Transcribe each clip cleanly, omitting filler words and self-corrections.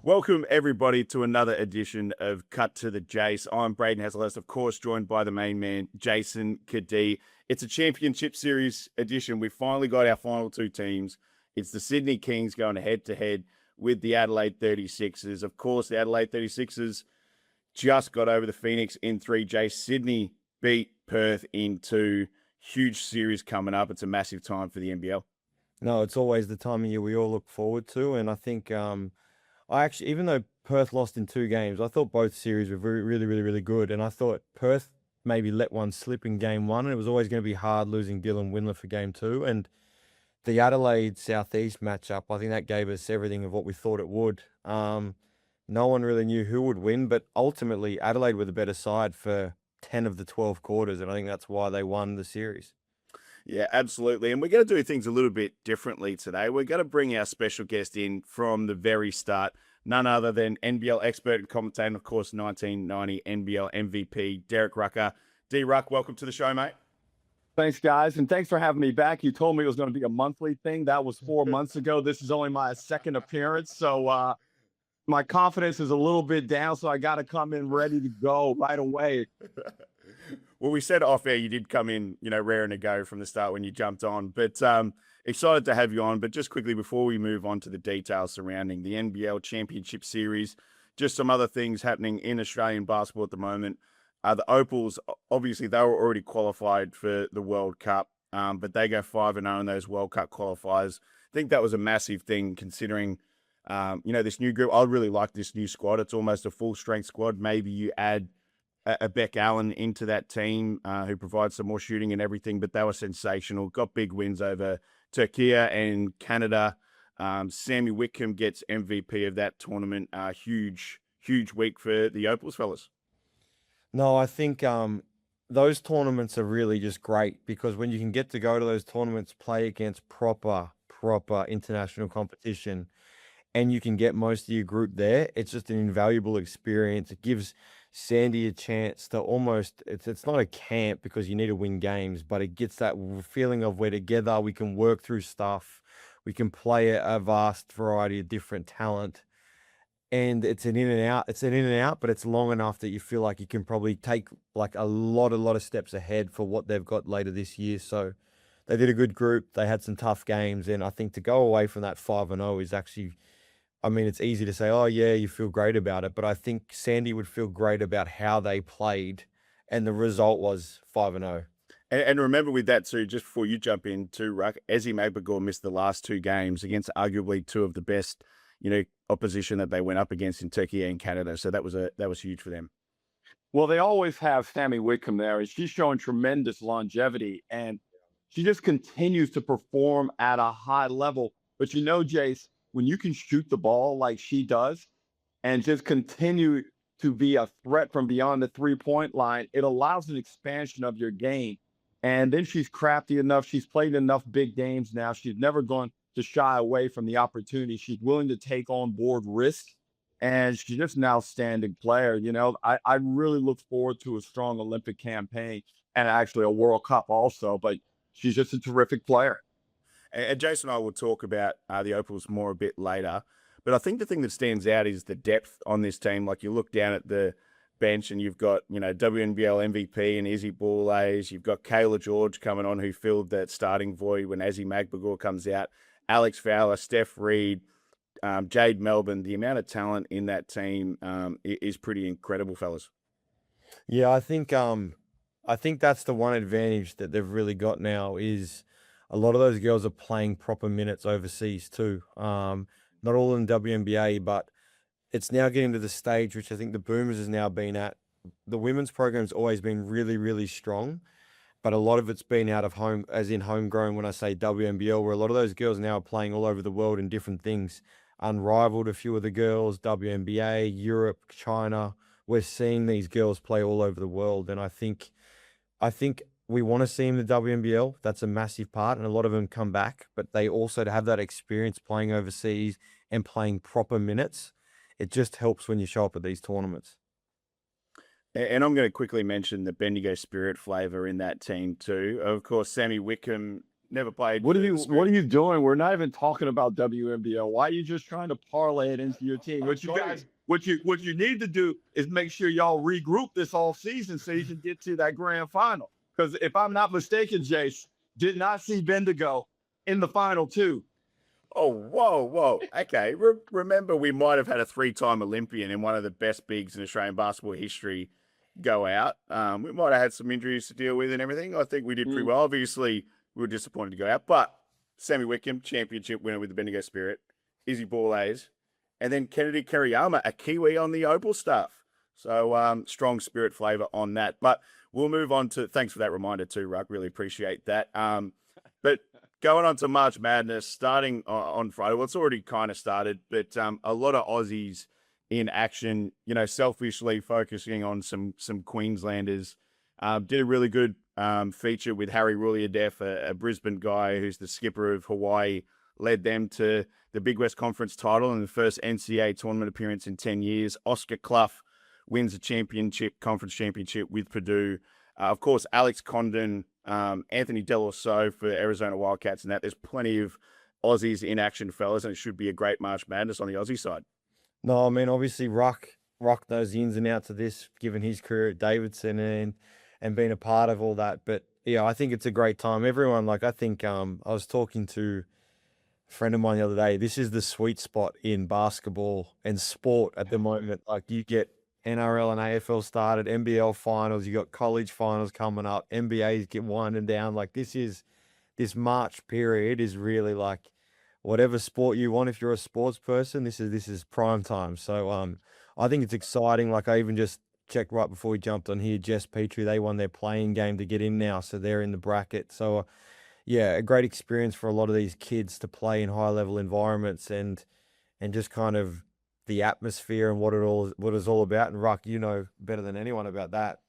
Welcome, everybody, to another edition of Cut to the Jase. I'm Braden Hasselhurst, of course, joined by the main man, Jason Cadee. It's a championship series edition. We finally got our final two teams. It's the Sydney Kings going head-to-head with the Adelaide 36ers. Of course, the Adelaide 36ers just got over the Phoenix in 3. Jase, Sydney beat Perth in 2. Huge series coming up. It's a massive time for the NBL. No, it's always the time of year we all look forward to, and I think I actually, even though Perth lost in 2 games, I thought both series were really good, and I thought Perth maybe let one slip in game 1, and it was always going to be hard losing Dylan Windler for game 2, and the Adelaide Southeast matchup, I think that gave us everything of what we thought it would. No one really knew who would win, but ultimately Adelaide were the better side for 10 of the 12 quarters, and I think that's why they won the series. Yeah, absolutely. And we're going to do things a little bit differently today. We're going to bring our special guest in from the very start, none other than NBL expert and commentator, of course, 1990 NBL MVP, Derek Rucker. D-Ruck, welcome to the show, mate. Thanks, guys, and thanks for having me back. You told me it was going to be a monthly thing. That was 4 months ago. This is only my second appearance, so my confidence is a little bit down, so I got to come in ready to go right away. Well, we said off air you did come in, raring to go from the start when you jumped on, but excited to have you on. But just quickly before we move on to the details surrounding the NBL Championship Series, just some other things happening in Australian basketball at the moment. The Opals, obviously, they were already qualified for the World Cup, but they go 5-0 in those World Cup qualifiers. I think that was a massive thing considering, this new group. I really like this new squad. It's almost a full-strength squad. Maybe you add a Beck Allen into that team who provides some more shooting and everything, but they were sensational. Got big wins over Turkey and Canada. Sammy Whitcomb gets MVP of that tournament. Huge week for the Opals fellas. No, I think those tournaments are really just great because when you can get to go to those tournaments, play against proper international competition, and you can get most of your group there, it's just an invaluable experience. It gives Sandy a chance to almost, it's not a camp because you need to win games, but it gets that feeling of we're together, we can work through stuff, we can play a vast variety of different talent. And it's an in and out, but it's long enough that you feel like you can probably take like a lot of steps ahead for what they've got later this year. So they did a good group. They had some tough games. And I think to go away from that 5-0 is actually, I mean, it's easy to say, oh yeah, you feel great about it. But I think Sandy would feel great about how they played. And the result was 5-0. And remember with that too, just before you jump in too, Ruck, Ezzy Magbagor missed the last 2 games against arguably 2 of the best, opposition that they went up against in Turkey and Canada. So that was huge for them. Well, they always have Sammy Whitcomb there, and she's showing tremendous longevity, and she just continues to perform at a high level. But Jace, when you can shoot the ball like she does and just continue to be a threat from beyond the three-point line, it allows an expansion of your game. And then she's crafty enough. She's played enough big games now. She's never gone to shy away from the opportunity. She's willing to take on board risks, and she's just an outstanding player. I really look forward to a strong Olympic campaign and actually a World Cup also, but she's just a terrific player. And Jason and I will talk about the Opals more a bit later. But I think the thing that stands out is the depth on this team. Like you look down at the bench and you've got, WNBL MVP and Izzy Bourlays. You've got Kayla George coming on who filled that starting void when Ezzy Magbagor comes out. Alex Fowler, Steph Reed, Jade Melbourne. The amount of talent in that team is pretty incredible, fellas. Yeah, I think that's the one advantage that they've really got now is a lot of those girls are playing proper minutes overseas too. Not all in WNBA, but it's now getting to the stage which I think the Boomers has now been at. The women's program's always been really strong, but a lot of it's been out of home, as in homegrown when I say WNBL, where a lot of those girls now are playing all over the world in different things. Unrivaled, a few of the girls, WNBA, Europe, China. We're seeing these girls play all over the world, and I think we want to see them in the WNBL. That's a massive part, and a lot of them come back, but they also to have that experience playing overseas and playing proper minutes, it just helps when you show up at these tournaments. And I'm going to quickly mention the Bendigo Spirit flavour in that team too. Of course, Sammy Whitcomb never played. What for are the you Spirit. What are you doing? We're not even talking about WNBL. Why are you just trying to parlay it into your team? What you guys, what you need to do is make sure y'all regroup this all season so you can get to that grand final. Because if I'm not mistaken, Jase did not see Bendigo in the final too. Oh, whoa. Okay. Remember, we might have had a 3-time Olympian and one of the best bigs in Australian basketball history go out. We might have had some injuries to deal with and everything. I think we did pretty well. Obviously, we were disappointed to go out. But Sammy Wickham, championship winner with the Bendigo Spirit, Izzy Borlays, and then Kennedy Kariyama, a Kiwi on the Opal staff. So strong Spirit flavour on that. But we'll move on to, thanks for that reminder too, Ruck. Really appreciate that. But going on to March Madness, starting on Friday. Well, it's already kind of started, but a lot of Aussies in action. You know, selfishly focusing on some Queenslanders. Did a really good feature with Harry Ruliadef, a Brisbane guy who's the skipper of Hawaii. Led them to the Big West Conference title and the first NCAA tournament appearance in 10 years. Oscar Clough wins the conference championship with Purdue. Of course, Alex Condon, Anthony Delorso for Arizona Wildcats, and that there's plenty of Aussies in action, fellas, and it should be a great March Madness on the Aussie side. No, I mean, obviously, Ruck knows the ins and outs of this, given his career at Davidson and being a part of all that. But yeah, I think it's a great time. Everyone, like, I think I was talking to a friend of mine the other day. This is the sweet spot in basketball and sport at the moment. Like, you get NRL and AFL started, NBL finals, you got college finals coming up, NBA's get winding down. Like, this March period is really like whatever sport you want. If you're a sports person, this is prime time. So I think it's exciting. Like, I even just checked right before we jumped on here, Jess Petrie, they won their playing game to get in now, so they're in the bracket. So yeah, a great experience for a lot of these kids to play in high level environments and just kind of the atmosphere and what it's all about. And Ruck, you know better than anyone about that.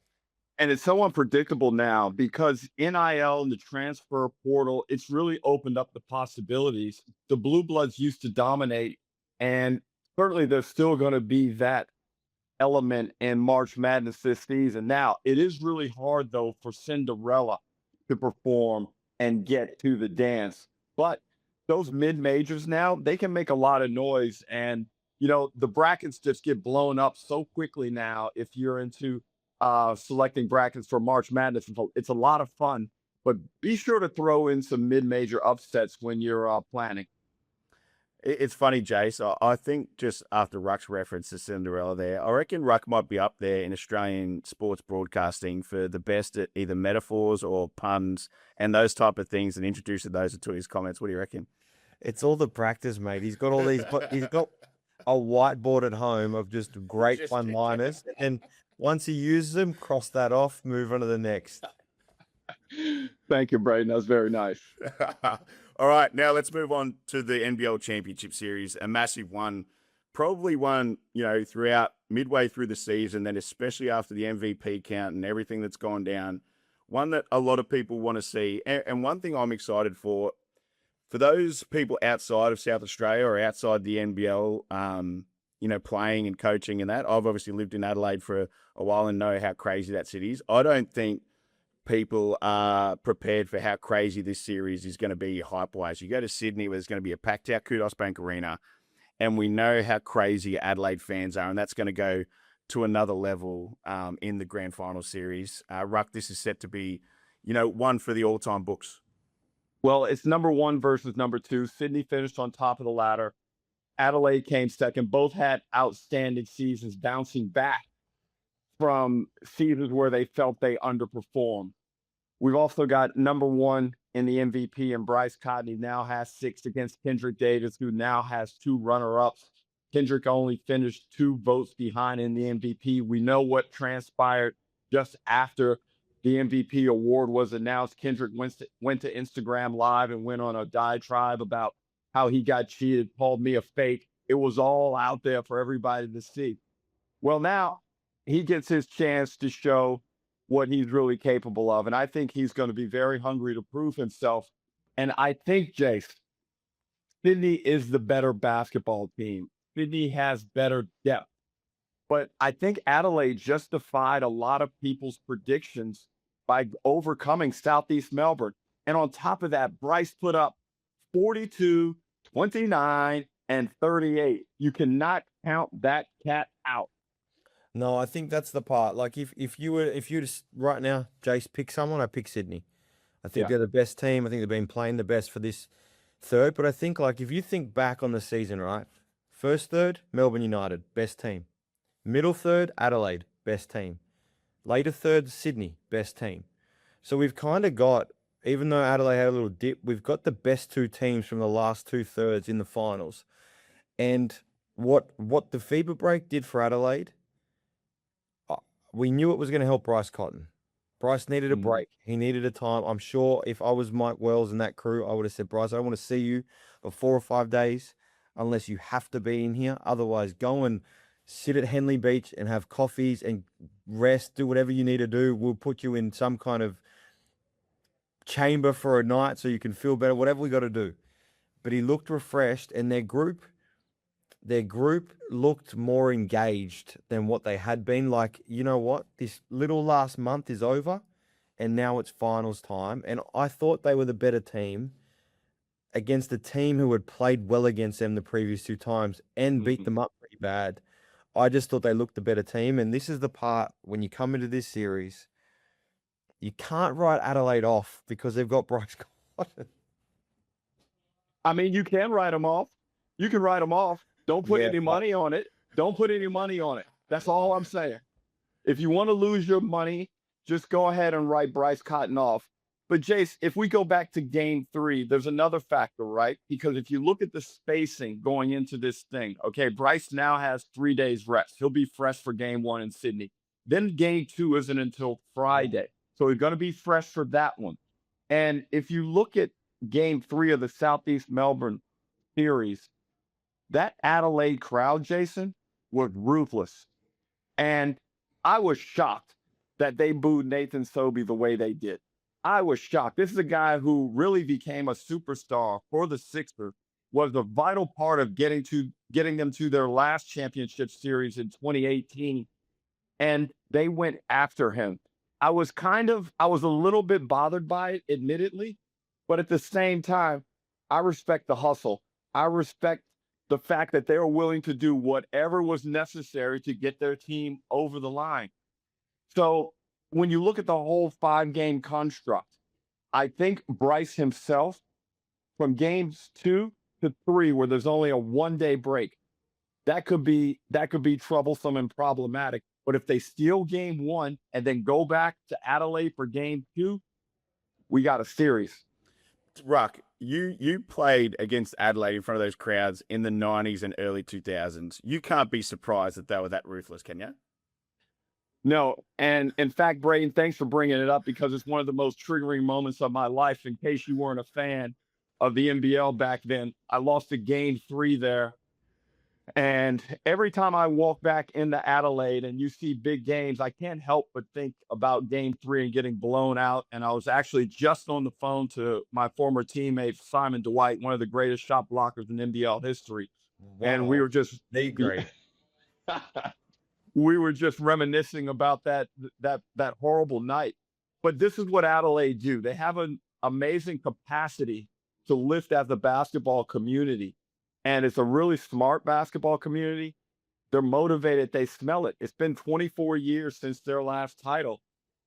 And it's so unpredictable now because NIL and the transfer portal, it's really opened up the possibilities. The Blue Bloods used to dominate, and certainly there's still going to be that element in March Madness this season. Now, it is really hard, though, for Cinderella to perform and get to the dance. But those mid-majors now, they can make a lot of noise. And, you know, the brackets just get blown up so quickly now if you're into selecting brackets for March Madness. It's a lot of fun, but be sure to throw in some mid-major upsets when you're planning. It's funny, Jase. I think just after Ruck's reference to Cinderella there, I reckon Ruck might be up there in Australian sports broadcasting for the best at either metaphors or puns and those type of things, and introducing those into his comments. What do you reckon? It's all the practice, mate. He's got all these, he's got a whiteboard at home of just great one-liners, and once he uses them, cross that off, move on to the next. Thank you, Braden. That was very nice. All right, now let's move on to the NBL Championship Series, a massive one, probably one, you know, throughout midway through the season, then especially after the MVP count and everything that's gone down, one that a lot of people want to see. And one thing I'm excited for those people outside of South Australia or outside the NBL, you know, playing and coaching and that, I've obviously lived in Adelaide for a while and know how crazy that city is. I don't think people are prepared for how crazy this series is going to be hype-wise. You go to Sydney where there's going to be a packed-out Kudos Bank Arena, and we know how crazy Adelaide fans are, and that's going to go to another level in the Grand Final series. Ruck, this is set to be, you know, one for the all-time books. Well, it's number one versus number two. Sydney finished on top of the ladder. Adelaide came second. Both had outstanding seasons, bouncing back from seasons where they felt they underperformed. We've also got number one in the MVP, and Bryce Cadee now has 6 against Kendrick Davis, who now has 2 runner-ups. Kendrick only finished 2 votes behind in the MVP. We know what transpired just after the MVP award was announced. Kendrick went to Instagram Live and went on a diatribe about how he got cheated, called me a fake. It was all out there for everybody to see. Well, now he gets his chance to show what he's really capable of. And I think he's going to be very hungry to prove himself. And I think, Jase, Sydney is the better basketball team. Sydney has better depth. But I think Adelaide justified a lot of people's predictions by overcoming Southeast Melbourne. And on top of that, Bryce put up 42, 29, and 38. You cannot count that cat out. No, I think that's the part. Like if you just right now, Jase, pick someone, I pick Sydney. I think Yeah. they're the best team. I think they've been playing the best for this third. But I think like if you think back on the season, right? First third, Melbourne United, best team. Middle third, Adelaide, best team. Later third, Sydney, best team. So we've kind of got, even though Adelaide had a little dip, we've got the best two teams from the last two thirds in the finals. And what the FIBA break did for Adelaide, we knew it was going to help Bryce Cotton. Bryce needed a break. He needed a time. I'm sure if I was Mike Wells and that crew, I would have said, Bryce, I don't want to see you for 4 or 5 days unless you have to be in here. Otherwise, go and sit at Henley Beach and have coffees and rest, do whatever you need to do. We'll put you in some kind of chamber for a night so you can feel better, whatever we got to do. But he looked refreshed, and their group looked more engaged than what they had been. Like, you know what? This little last month is over, and now it's finals time. And I thought they were the better team against a team who had played well against them the previous 2 times and beat them up pretty bad. I just thought they looked the better team. And this is the part when you come into this series, you can't write Adelaide off because they've got Bryce Cotton. I mean, you can write them off. You can write them off. Don't put any money on it. Don't put any money on it. That's all I'm saying. If you want to lose your money, just go ahead and write Bryce Cotton off. But Jase, if we go back to game 3, there's another factor, right? Because if you look at the spacing going into this thing, okay, Bryce now has 3 days rest. He'll be fresh for game 1 in Sydney. Then game 2 isn't until Friday. So he's going to be fresh for that one. And if you look at game 3 of the Southeast Melbourne series, that Adelaide crowd, Jason, was ruthless. And I was shocked that they booed Nathan Sobey the way they did. I was shocked. This is a guy who really became a superstar for the Sixers, was a vital part of getting them to their last championship series in 2018. And they went after him. I was a little bit bothered by it, admittedly, but at the same time, I respect the hustle. I respect the fact that they were willing to do whatever was necessary to get their team over the line. So when you look at the whole 5-game construct, I think Bryce himself, from games 2 to 3, where there's only a 1-day break, that could be troublesome and problematic. But if they steal game 1 and then go back to Adelaide for game 2, we got a series. Ruck, you played against Adelaide in front of those crowds in the 90s and early 2000s. You can't be surprised that they were that ruthless, can you? No. And in fact, Braden, thanks for bringing it up because it's one of the most triggering moments of my life. In case you weren't a fan of the NBL back then, I lost a game 3 there. And every time I walk back into Adelaide and you see big games, I can't help but think about game 3 and getting blown out. And I was actually just on the phone to my former teammate, Simon Dwight, one of the greatest shot blockers in NBL history. Wow. And we were just great. We were just reminiscing about that horrible night. But this is what Adelaide do. They have an amazing capacity to lift as a basketball community. And it's a really smart basketball community. They're motivated. They smell it. It's been 24 years since their last title.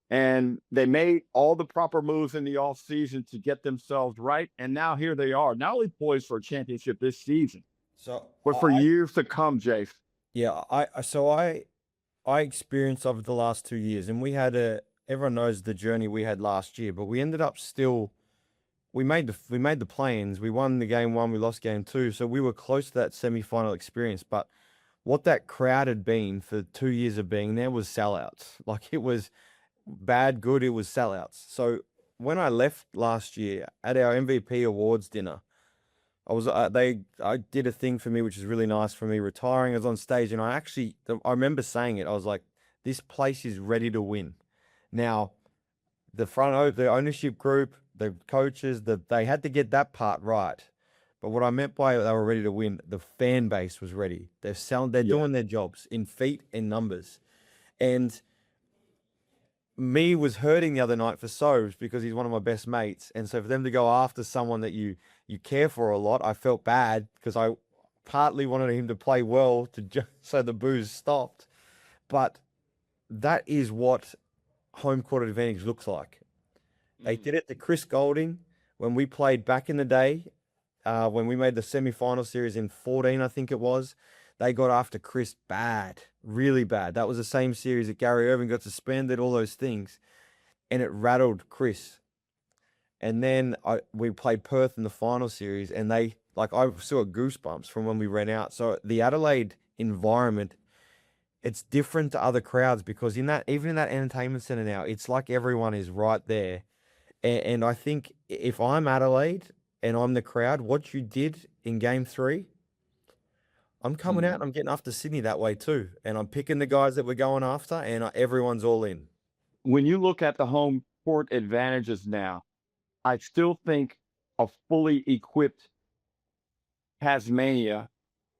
And they made all the proper moves in the offseason to get themselves right. And now here they are, not only poised for a championship this season, but for years to come, Jase. Yeah, I experienced over the last 2 years, and everyone knows the journey we had last year, but we ended up still. We made the play-ins. We won the game 1. We lost game 2. So we were close to that semi-final experience. But what that crowd had been for 2 years of being there was sellouts. Like, it was bad, good. It was sellouts. So when I left last year at our MVP awards dinner, I did a thing for me, which is really nice for me, retiring. I was on stage, and I remember saying it. I was like, this place is ready to win. Now, the ownership group, the coaches, they had to get that part right. But what I meant by they were ready to win, the fan base was ready. They're doing their jobs in feet and numbers. And me was hurting the other night for Sobes because he's one of my best mates. And so for them to go after someone that you care for a lot, I felt bad because I partly wanted him to play well so the booze stopped. But that is what home court advantage looks like. They did it to Chris Golding when we played back in the day, when we made the semi-final series in 14, I think it was. They got after Chris bad, really bad. That was the same series that Gary Irving got suspended, all those things. And it rattled Chris. And then we played Perth in the final series, and I still got goosebumps from when we ran out. So the Adelaide environment, it's different to other crowds because even in that entertainment center now, it's like everyone is right there. And I think if I'm Adelaide and I'm the crowd, what you did in game 3, I'm coming out and I'm getting after Sydney that way too. And I'm picking the guys that we're going after, and everyone's all in. When you look at the home court advantages now, I still think a fully equipped Tasmania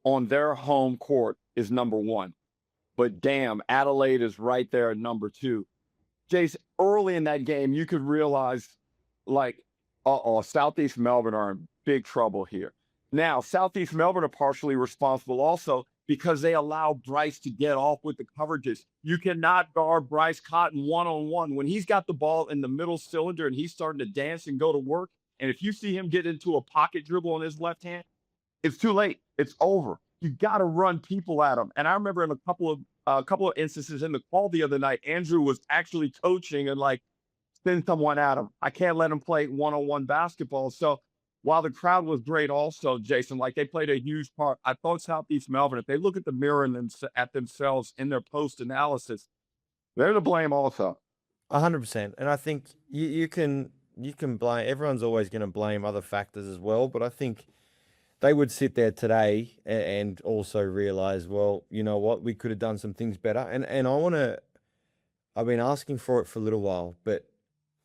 on their home court is number 1. But damn, Adelaide is right there at number 2. Jase, early in that game, you could realize, like, Southeast Melbourne are in big trouble here. Now, Southeast Melbourne are partially responsible also because they allow Bryce to get off with the coverages. You cannot guard Bryce Cotton one-on-one. When he's got the ball in the middle cylinder and he's starting to dance and go to work, and if you see him get into a pocket dribble on his left hand, it's too late. It's over. You got to run people at him. And I remember in a couple of instances in the call the other night, Andrew was actually coaching and like, send someone at him. I can't let him play one-on-one basketball. So while the crowd was great also, Jason, like they played a huge part, I thought Southeast Melbourne, if they look at the mirror and at themselves in their post-analysis, they're to blame also. 100%. And I think you can blame, everyone's always going to blame other factors as well, but I think they would sit there today and also realize, well, you know what, we could have done some things better. And I've been asking for it for a little while, but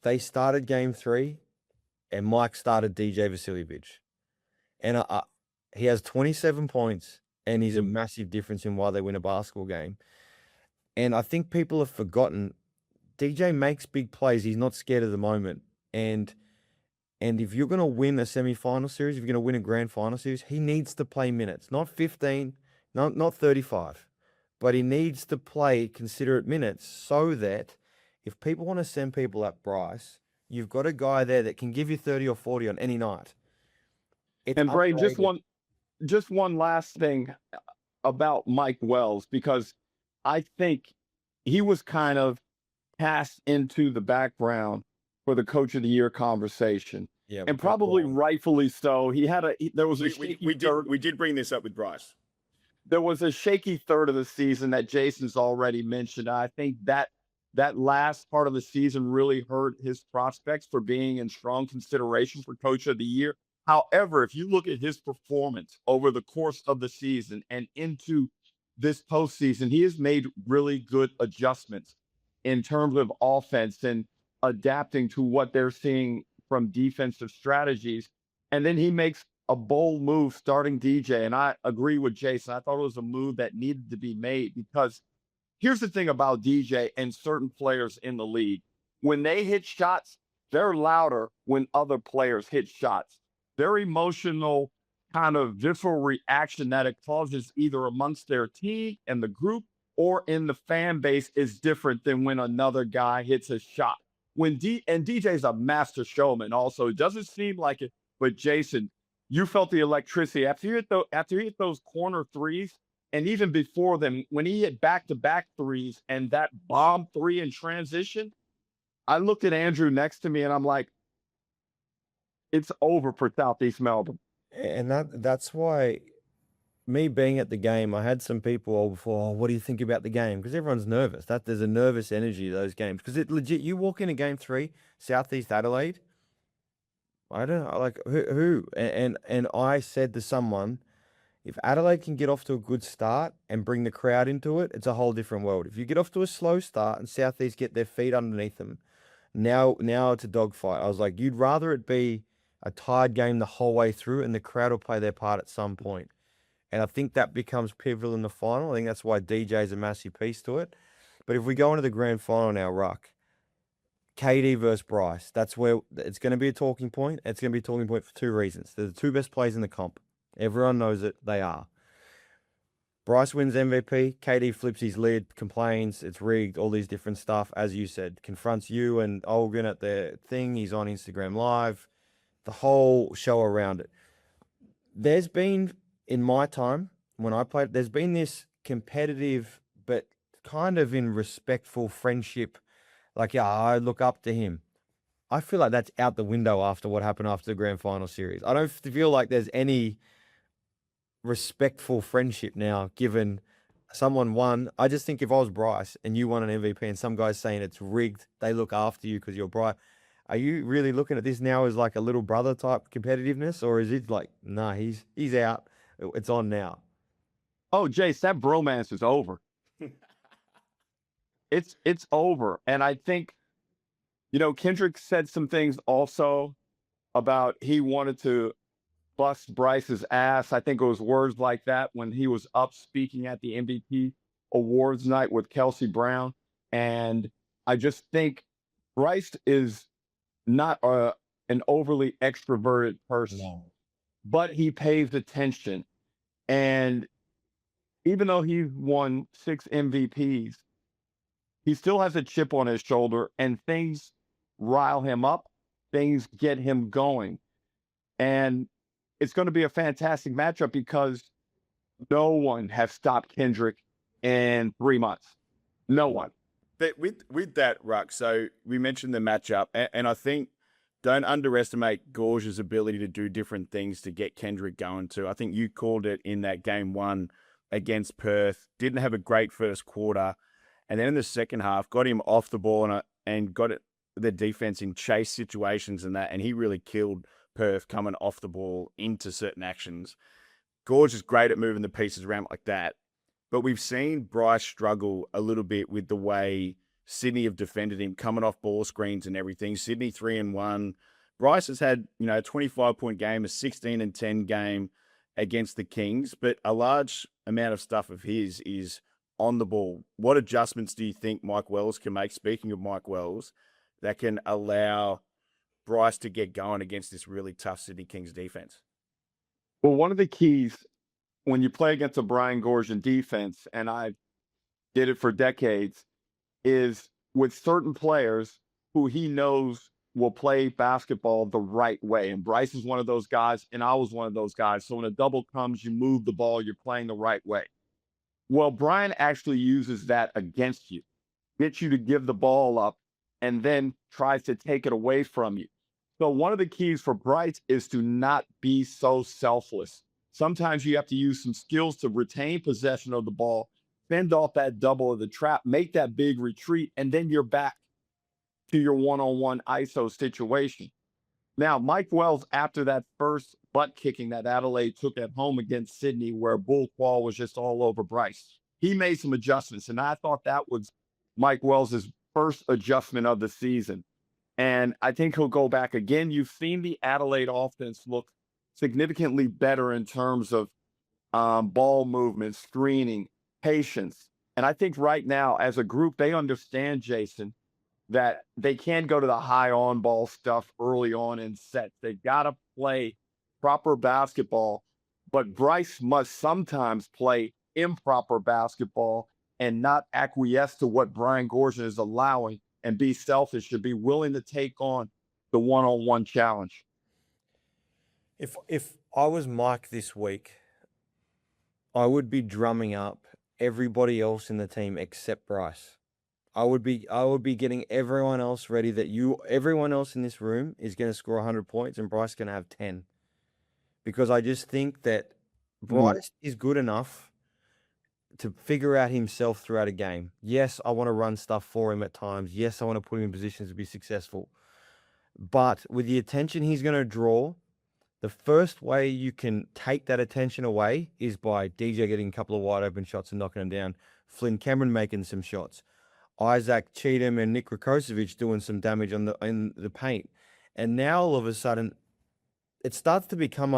they started game 3 and Mike started DJ Vasiljevic. And he has 27 points and he's a massive difference in why they win a basketball game. And I think people have forgotten DJ makes big plays. He's not scared of the moment. And if you're going to win a semi-final series, if you're going to win a grand final series, he needs to play minutes, not 15, not 35, but he needs to play considerate minutes so that if people want to send people at Bryce, you've got a guy there that can give you 30 or 40 on any night. And Bray, just one last thing about Mike Wells, because I think he was kind of cast into the background for the Coach of the Year conversation. Yeah, and probably rightfully so. There was we did bring this up with Bryce. There was a shaky third of the season that Jason's already mentioned. I think that last part of the season really hurt his prospects for being in strong consideration for Coach of the Year. However, if you look at his performance over the course of the season and into this postseason, he has made really good adjustments in terms of offense and adapting to what they're seeing from defensive strategies. And then he makes a bold move starting DJ. And I agree with Jason. I thought it was a move that needed to be made because here's the thing about DJ and certain players in the league. When they hit shots, they're louder when other players hit shots. Their emotional kind of visceral reaction that it causes either amongst their team and the group or in the fan base is different than when another guy hits a shot. And DJ's a master showman also. It doesn't seem like it, but Jason, you felt the electricity after he hit those corner threes. And even before them, when he hit back-to-back threes and that bomb 3 in transition, I looked at Andrew next to me and I'm like, it's over for Southeast Melbourne. And that's why me being at the game, I had some people all before, what do you think about the game? Because everyone's nervous. There's a nervous energy to those games. Because it legit, you walk into game 3, Southeast Adelaide, I don't know, like who? And I said to someone, if Adelaide can get off to a good start and bring the crowd into it, it's a whole different world. If you get off to a slow start and Southeast get their feet underneath them, now it's a dogfight. I was like, you'd rather it be a tied game the whole way through and the crowd will play their part at some point. And I think that becomes pivotal in the final. I think that's why DJ is a massive piece to it. But if we go into the grand final now, Ruck, KD versus Bryce. That's where it's going to be a talking point. It's going to be a talking point for two reasons. They're the two best players in the comp. Everyone knows it. They are. Bryce wins MVP. KD flips his lid, complains it's rigged, all these different stuff. As you said, confronts you and Olgun at their thing. He's on Instagram Live. The whole show around it. There's been, in my time, when I played, there's been this competitive, but kind of in respectful friendship. Like, yeah, I look up to him. I feel like that's out the window after what happened after the grand final series. I don't feel like there's any respectful friendship now, given someone won. I just think if I was Bryce and you won an MVP and some guy's saying it's rigged, they look after you because you're Bryce. Are you really looking at this now as like a little brother type competitiveness, or is it like, nah, he's out, it's on now? Oh, Jase, that bromance is over. It's over. And I think, Kendrick said some things also about he wanted to bust Bryce's ass. I think it was words like that when he was up speaking at the MVP awards night with Kelsey Brown. And I just think Bryce is not an overly extroverted person, but he pays attention. And even though he won 6 MVPs, he still has a chip on his shoulder, and things rile him up. Things get him going. And it's going to be a fantastic matchup because no one has stopped Kendrick in 3 months. No one. But with that, Ruck, so we mentioned the matchup, and I think don't underestimate Gorge's ability to do different things to get Kendrick going too. I think you called it in that game 1 against Perth. Didn't have a great first quarter. And then in the second half, got him off the ball and got the defense in chase situations and that. And he really killed Perth coming off the ball into certain actions. Gorge is great at moving the pieces around like that. But we've seen Bryce struggle a little bit with the way Sydney have defended him, coming off ball screens and everything. Sydney 3-1. Bryce has had, a 25-point game, a 16-10 game against the Kings, but a large amount of stuff of his is on the ball. What adjustments do you think Mike Wells can make, speaking of Mike Wells, that can allow Bryce to get going against this really tough Sydney Kings defense? Well, one of the keys when you play against a Brian Gorgian defense, and I did it for decades, is with certain players who he knows will play basketball the right way. And Bryce is one of those guys, and I was one of those guys. So when a double comes, you move the ball, you're playing the right way. Well, Brian actually uses that against you, gets you to give the ball up, and then tries to take it away from you. So one of the keys for Bryce is to not be so selfless. Sometimes you have to use some skills to retain possession of the ball, fend off that double of the trap, make that big retreat, and then you're back to your one-on-one ISO situation. Now, Mike Wells, after that first butt kicking that Adelaide took at home against Sydney, where Bull Quall was just all over Bryce, he made some adjustments, and I thought that was Mike Wells' first adjustment of the season. And I think he'll go back again. You've seen the Adelaide offense look significantly better in terms of ball movement, screening, patience. And I think right now, as a group, they understand, Jason, that they can't go to the high on-ball stuff early on in sets. They got to play proper basketball, but Bryce must sometimes play improper basketball and not acquiesce to what Brian Gorgian is allowing and be selfish, to be willing to take on the one-on-one challenge. If I was Mike this week, I would be drumming up everybody else in the team except Bryce. I would be getting everyone else ready everyone else in this room is going to score 100 points and Bryce going to have 10. Because I just think that Bryce is good enough to figure out himself throughout a game. Yes, I want to run stuff for him at times. Yes, I want to put him in positions to be successful. But with the attention he's going to draw, the first way you can take that attention away is by DJ getting a couple of wide open shots and knocking them down. Flynn Cameron making some shots. Isaac Cheatham and Nick Rakocevic doing some damage in the paint. And now all of a sudden, it starts to become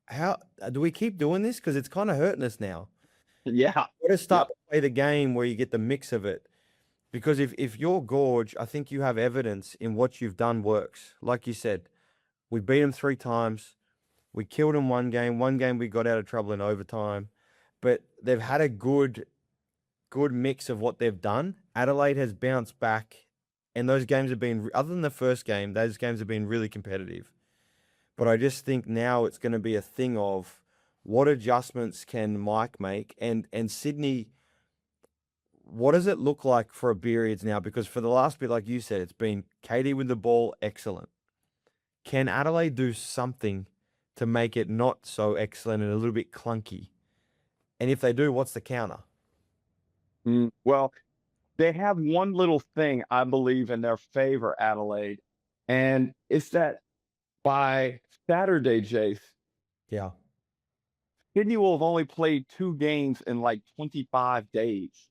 how do we keep doing this? Because it's kind of hurting us now. Yeah. We're to start to play the game where you get the mix of it. Because if you're Gorge, I think you have evidence in what you've done works. Like you said, we beat them 3 times. We killed them one game. One game we got out of trouble in overtime. But they've had a good mix of what they've done. Adelaide has bounced back, and those games have been, other than the first game, those games have been really competitive. But I just think now it's going to be a thing of what adjustments can Mike make, and Sydney, what does it look like for a periods now? Because for the last bit, like you said, it's been Cadee with the ball, excellent. Can Adelaide do something to make it not so excellent and a little bit clunky? And if they do, what's the counter? Well, they have one little thing, I believe, in their favor, Adelaide, and it's that by Saturday, Jase, Yeah. Sydney will have only played 2 games in like 25 days.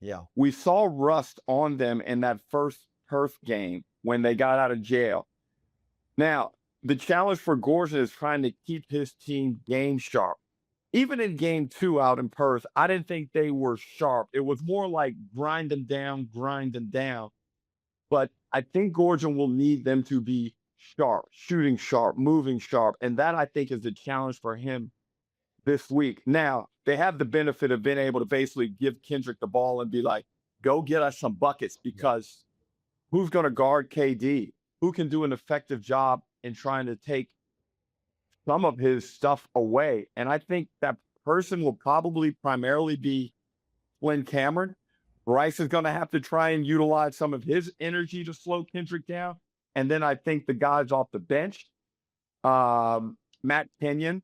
Yeah. We saw rust on them in that first Perth game when they got out of jail. Now, the challenge for Gorge is trying to keep his team game sharp. Even in game 2 out in Perth, I didn't think they were sharp. It was more like grind them down. But I think Gorgon will need them to be sharp, shooting sharp, moving sharp. And that, I think, is the challenge for him this week. Now, they have the benefit of being able to basically give Kendrick the ball and be like, go get us some buckets, because who's going to guard KD? Who can do an effective job in trying to take some of his stuff away? And I think that person will probably primarily be Flynn Cameron. Bryce is going to have to try and utilize some of his energy to slow Kendrick down. And then I think the guys off the bench, Matt Kenyon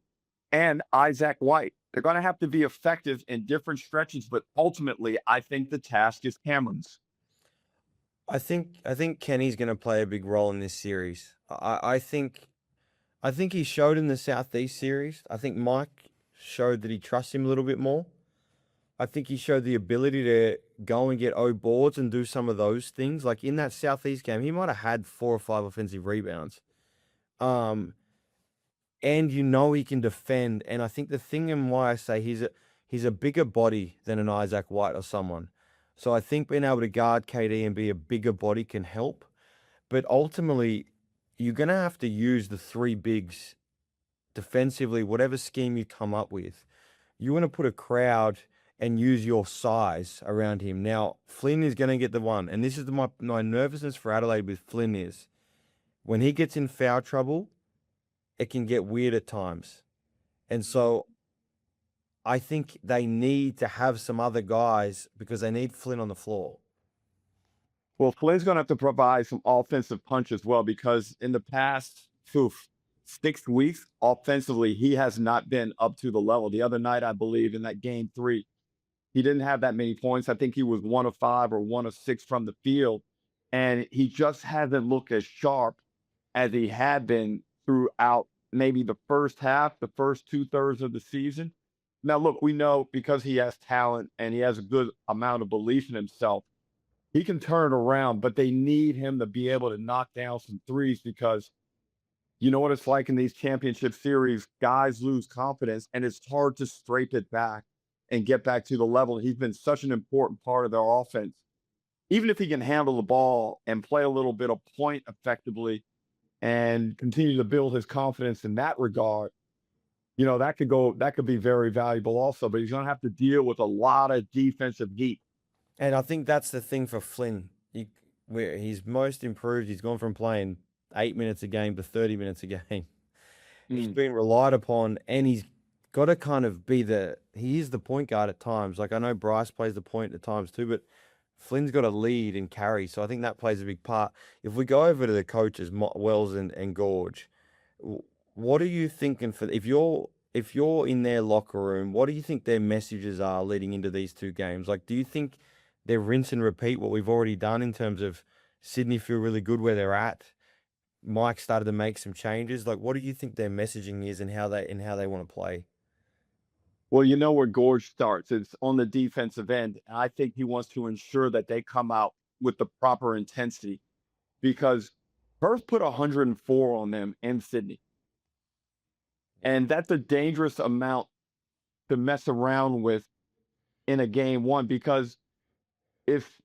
and Isaac White, they're going to have to be effective in different stretches. But ultimately, I think the task is Cameron's. I think Kenny's going to play a big role in this series. I think he showed in the Southeast series. I think Mike showed that he trusts him a little bit more. I think he showed the ability to go and get O boards and do some of those things. Like in that Southeast game, he might have had 4 or 5 offensive rebounds. And he can defend. And I think the thing and why I say he's a bigger body than an Isaac White or someone. So I think being able to guard KD and be a bigger body can help. But ultimately, you're going to have to use the 3 bigs defensively, whatever scheme you come up with. You want to put a crowd and use your size around him. Now, Flynn is going to get the one. And this is my nervousness for Adelaide with Flynn is when he gets in foul trouble, it can get weird at times. And so I think they need to have some other guys because they need Flynn on the floor. Well, Flynn's going to have to provide some offensive punch as well, because in the past 6 weeks, offensively, he has not been up to the level. The other night, I believe, in that game 3, he didn't have that many points. I think he was 1 of 5 or 1 of 6 from the field. And he just hasn't looked as sharp as he had been throughout maybe the first half, the first 2/3 of the season. Now, look, we know because he has talent and he has a good amount of belief in himself, he can turn it around, but they need him to be able to knock down some threes, because you know what it's like in these championship series, guys lose confidence and it's hard to scrape it back and get back to the level. He's been such an important part of their offense. Even if he can handle the ball and play a little bit of point effectively and continue to build his confidence in that regard, that could be very valuable also, but he's going to have to deal with a lot of defensive heat. And I think that's the thing for Flynn. Where he's most improved, he's gone from playing 8 minutes a game to 30 minutes a game. He's been relied upon, and he's got to kind of he is the point guard at times. Like I know Bryce plays the point at times too, but Flynn's got to lead and carry. So I think that plays a big part. If we go over to the coaches, Wells and Gorge, what are you thinking for if you're in their locker room? What do you think their messages are leading into these 2 games? Like, do you think they rinse and repeat what we've already done in terms of Sydney feel really good where they're at? Mike started to make some changes. Like, what do you think their messaging is and how they want to play? Well, you know where Gorge starts. It's on the defensive end. And I think he wants to ensure that they come out with the proper intensity, because Perth put 104 on them in Sydney. And that's a dangerous amount to mess around with in a game 1, because if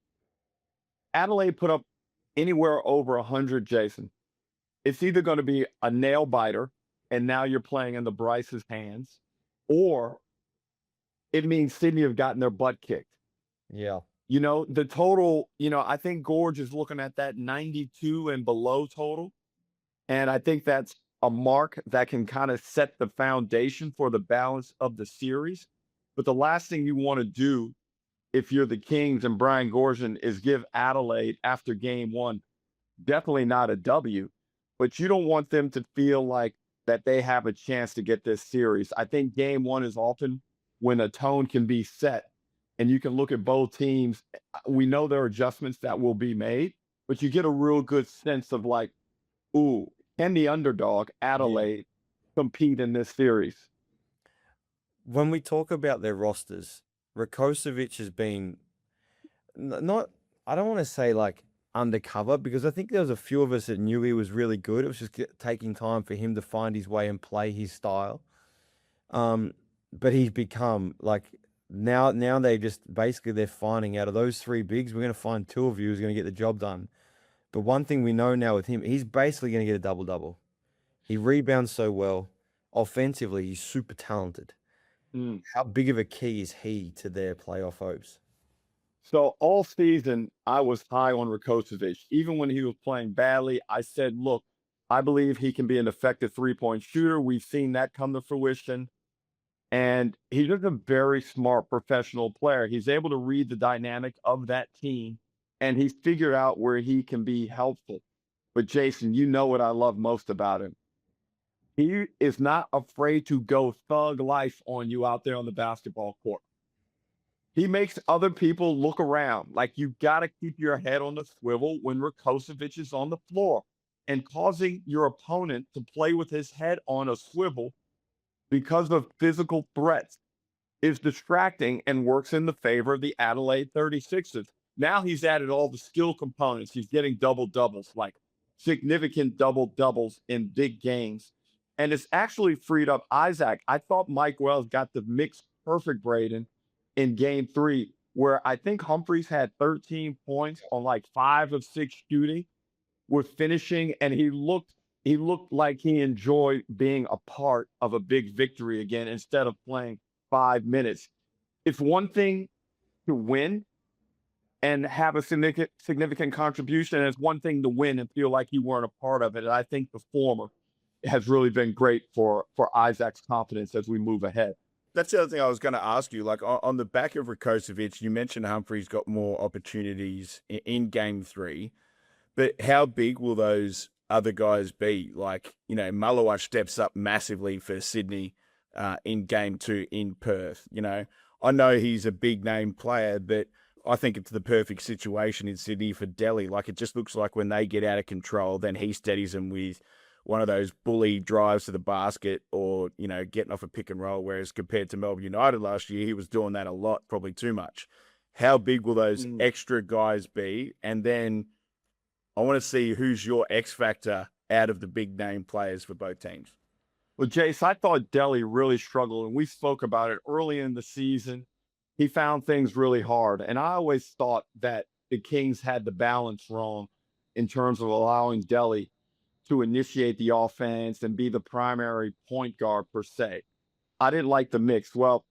Adelaide put up anywhere over 100, Jason, it's either going to be a nail biter, and now you're playing in the Bryce's hands, or it means Sydney have gotten their butt kicked. Yeah. The total, I think Gorge is looking at that 92 and below total. And I think that's a mark that can kind of set the foundation for the balance of the series. But the last thing you want to do if you're the Kings and Brian Goorjian is give Adelaide after game one, definitely not a W, but you don't want them to feel like that they have a chance to get this series. I think game one is often when a tone can be set and you can look at both teams. We know there are adjustments that will be made, but you get a real good sense of like, ooh, can the underdog Adelaide compete in this series? When we talk about their rosters, Rakocevic has been not, I don't want to say like undercover, because I think there was a few of us that knew he was really good. It was just taking time for him to find his way and play his style. But he's become like, now they just basically they're finding out of those three bigs, we're going to find two of you who's going to get the job done. But one thing we know now with him, he's basically going to get a double-double. He rebounds so well. Offensively, he's super talented. How big of a key is he to their playoff hopes? So all season, I was high on Rakocevic. Even when he was playing badly, I said, look, I believe he can be an effective three-point shooter. We've seen that come to fruition. And he's just a very smart professional player. He's able to read the dynamic of that team, and he's figured out where he can be helpful. But Jason, you know what I love most about him. He is not afraid to go thug life on you out there on the basketball court. He makes other people look around. Like, you got to keep your head on the swivel when Rakocevic is on the floor, and causing your opponent to play with his head on a swivel because of physical threats is distracting and works in the favor of the Adelaide 36ers. Now he's added all the skill components. He's getting double-doubles, like significant double-doubles in big games. And it's actually freed up Isaac. I thought Mike Wells got the mix perfect, Braden, in game three, where I think Humphreys had 13 points on like 5 of 6 shooting with finishing, and he looked like he enjoyed being a part of a big victory again instead of playing 5 minutes. It's one thing to win and have a significant contribution, and it's one thing to win and feel like you weren't a part of it. And I think the former has really been great for Isaac's confidence as we move ahead. That's the other thing I was going to ask you. Like, on the back of Rakocevic, you mentioned Humphreys got more opportunities in game three, but how big will those other guys be? Like, Malawach steps up massively for Sydney in game two in Perth. I know he's a big name player, but I think it's the perfect situation in Sydney for Delhi. Like, it just looks like when they get out of control, then he steadies them with one of those bully drives to the basket or, getting off a pick and roll. Whereas compared to Melbourne United last year, he was doing that a lot, probably too much. How big will those extra guys be? And then I want to see who's your X factor out of the big name players for both teams. Well, Jase, I thought Delhi really struggled, and we spoke about it early in the season. He found things really hard, and I always thought that the Kings had the balance wrong in terms of allowing Delhi to initiate the offense and be the primary point guard per se. I didn't like the mix. Well,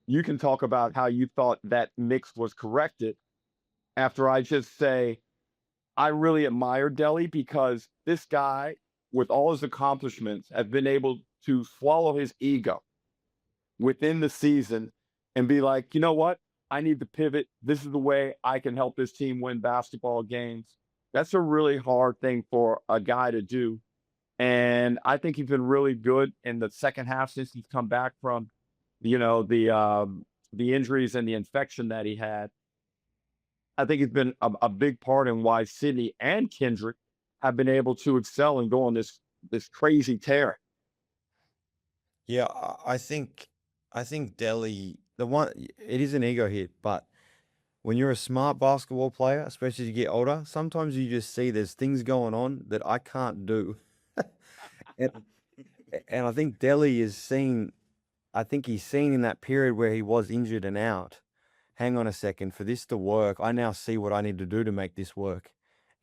you can talk about how you thought that mix was corrected after I just say I really admire Delhi, because this guy, with all his accomplishments, has been able to swallow his ego within the season and be like, you know what? I need to pivot. This is the way I can help this team win basketball games. That's a really hard thing for a guy to do. And I think he's been really good in the second half since he's come back from, the injuries and the infection that he had. I think it's been a big part in why Sydney and Kendrick have been able to excel and go on this crazy tear. Yeah, I think Delhi, it is an ego hit, but when you're a smart basketball player, especially as you get older, sometimes you just see there's things going on that I can't do. and I think Delhi is seen, I think he's seen in that period where he was injured and out, hang on a second, for this to work, I now see what I need to do to make this work.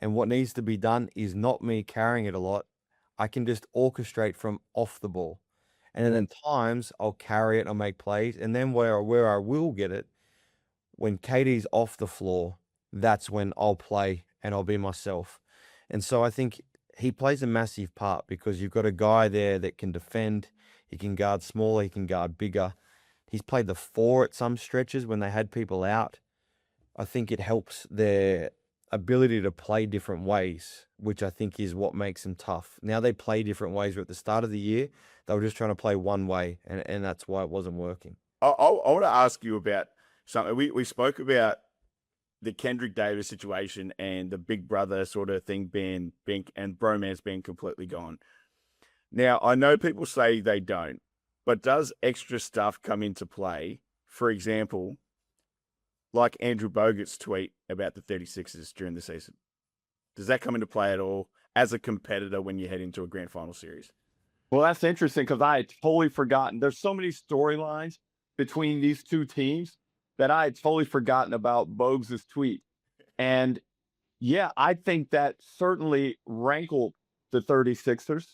And what needs to be done is not me carrying it a lot. I can just orchestrate from off the ball. And then at times I'll carry it, I'll make plays. And then where I will get it, when Cadee's off the floor, that's when I'll play and I'll be myself. And so I think he plays a massive part because you've got a guy there that can defend. He can guard smaller, he can guard bigger. He's played the 4 at some stretches when they had people out. I think it helps their ability to play different ways, which I think is what makes them tough. Now they play different ways, but at the start of the year, they were just trying to play one way, and that's why it wasn't working. I want to ask you about something. We spoke about the Kendrick Davis situation and the big brother sort of thing being and bromance being completely gone. Now, I know people say they don't, but does extra stuff come into play? For example, like Andrew Bogut's tweet about the 36ers during the season. Does that come into play at all as a competitor when you head into a grand final series? Well, that's interesting because I had totally forgotten. There's so many storylines between these two teams that I had totally forgotten about Bogues' tweet. And yeah, I think that certainly rankled the 36ers.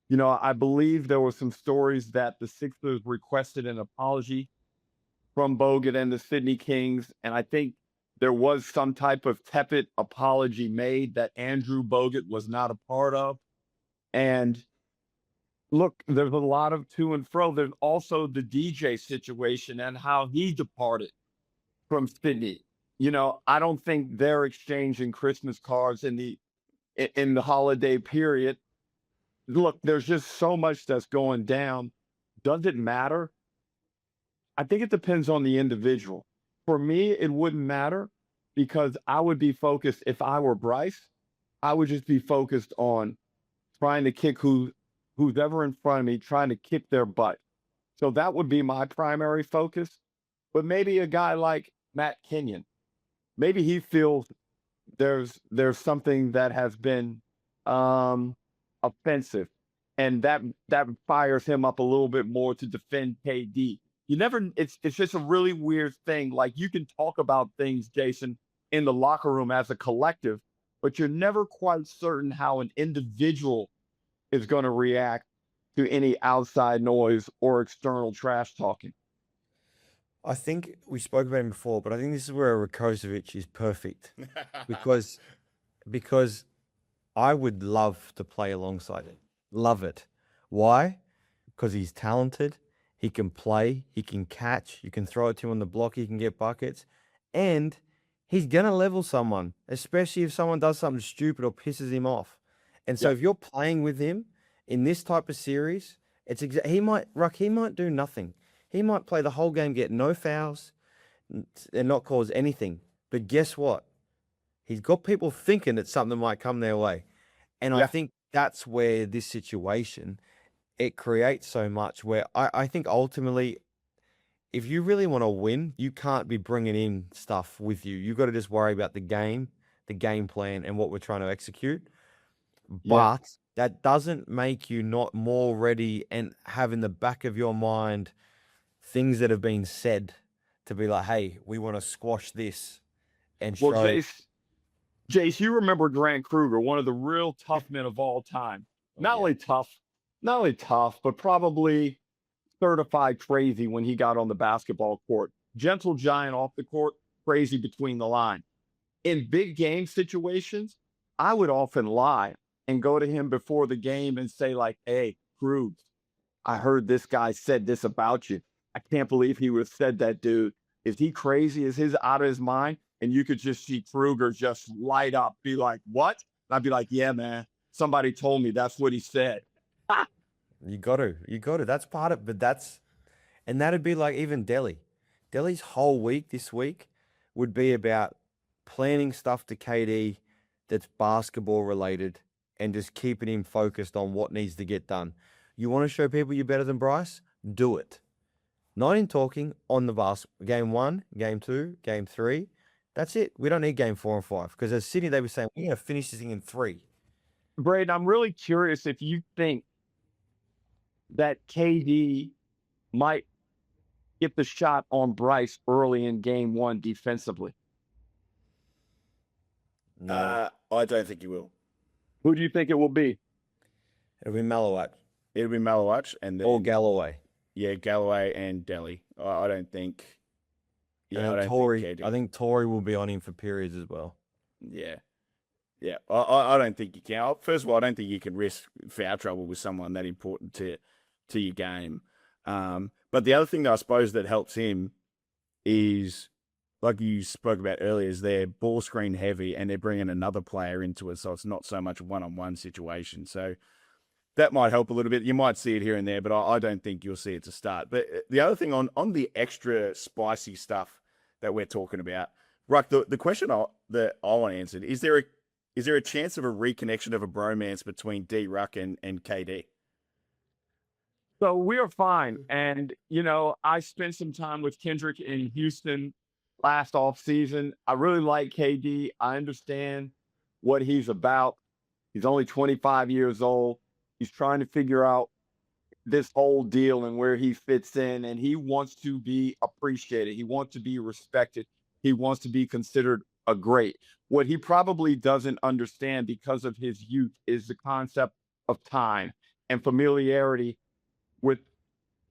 You know, I believe there were some stories that the Sixers requested an apology from Bogut and the Sydney Kings. And I think there was some type of tepid apology made that Andrew Bogut was not a part of. And look, there's a lot of to and fro. There's also the DJ situation and how he departed from Sydney. You know, I don't think they're exchanging Christmas cards in the holiday period. Look, there's just so much that's going down. Does it matter? I think it depends on the individual. For me, it wouldn't matter because I would be focused. If I were Bryce, I would just be focused on trying to kick who's ever in front of me, trying to kick their butt. So that would be my primary focus. But maybe a guy like Matt Kenyon, maybe he feels there's something that has been offensive, and that fires him up a little bit more to defend KD. It's just a really weird thing. Like, you can talk about things, Jason, in the locker room as a collective, but you're never quite certain how an individual is going to react to any outside noise or external trash talking. I think we spoke about him before, but I think this is where Rakocevic is perfect because I would love to play alongside him. Love it. Why? Because he's talented. He can play. He can catch. You can throw it to him on the block. He can get buckets. And he's going to level someone, especially if someone does something stupid or pisses him off. And so if you're playing with him in this type of series, he might do nothing. He might play the whole game, get no fouls, and not cause anything. But guess what? He's got people thinking that something might come their way. And I think that's where this situation, it creates so much where I think ultimately, if you really want to win, you can't be bringing in stuff with you. You've got to just worry about the game plan, and what we're trying to execute. But that doesn't make you not more ready and have in the back of your mind things that have been said to be like, hey, we want to squash this and show. Well, Jase, you remember Grant Kruger, one of the real tough men of all time. Not only tough, but probably certified crazy when he got on the basketball court. Gentle giant off the court, crazy between the line. In big game situations, I would often lie and go to him before the game and say, like, hey, Krug, I heard this guy said this about you. I can't believe he would have said that, dude. Is he crazy? Is he out of his mind? And you could just see Kruger just light up, be like, what? And I'd be like, yeah, man, somebody told me that's what he said. You got to. That's part of it, and that'd be like even Delhi. Delhi's whole week this week would be about planning stuff to KD that's basketball related and just keeping him focused on what needs to get done. You want to show people you're better than Bryce? Do it. Not in talking, on the basketball. Game 1, Game 2, Game 3. That's it. We don't need Game 4 and 5. Because as Sydney, they were saying, we're going to finish this thing in 3. Braden, I'm really curious if you think that KD might get the shot on Bryce early in game one defensively? No, I don't think he will. Who do you think it will be? it'll be Malawat It'll be Malawach and or then Galloway. yeah, Galloway and Delhi. I don't think. And Yeah, I then don't Tory, think KD. I think Tory will be on him for periods as well. Yeah. Yeah. I don't think you can. First of all, I don't think you can risk foul trouble with someone that important to your game. But the other thing that I suppose that helps him is, like you spoke about earlier, is they're ball screen heavy and they're bringing another player into it. So it's not so much a one-on-one situation. So that might help a little bit. You might see it here and there, but I don't think you'll see it to start. But the other thing on the extra spicy stuff that we're talking about, Ruck, the question that I want answered, is there a chance of a reconnection of a bromance between D Ruck and KD? So we're fine. And, I spent some time with Kendrick in Houston last off season. I really like KD. I understand what he's about. He's only 25 years old. He's trying to figure out this whole deal and where he fits in, and he wants to be appreciated. He wants to be respected. He wants to be considered a great. What he probably doesn't understand because of his youth is the concept of time and familiarity with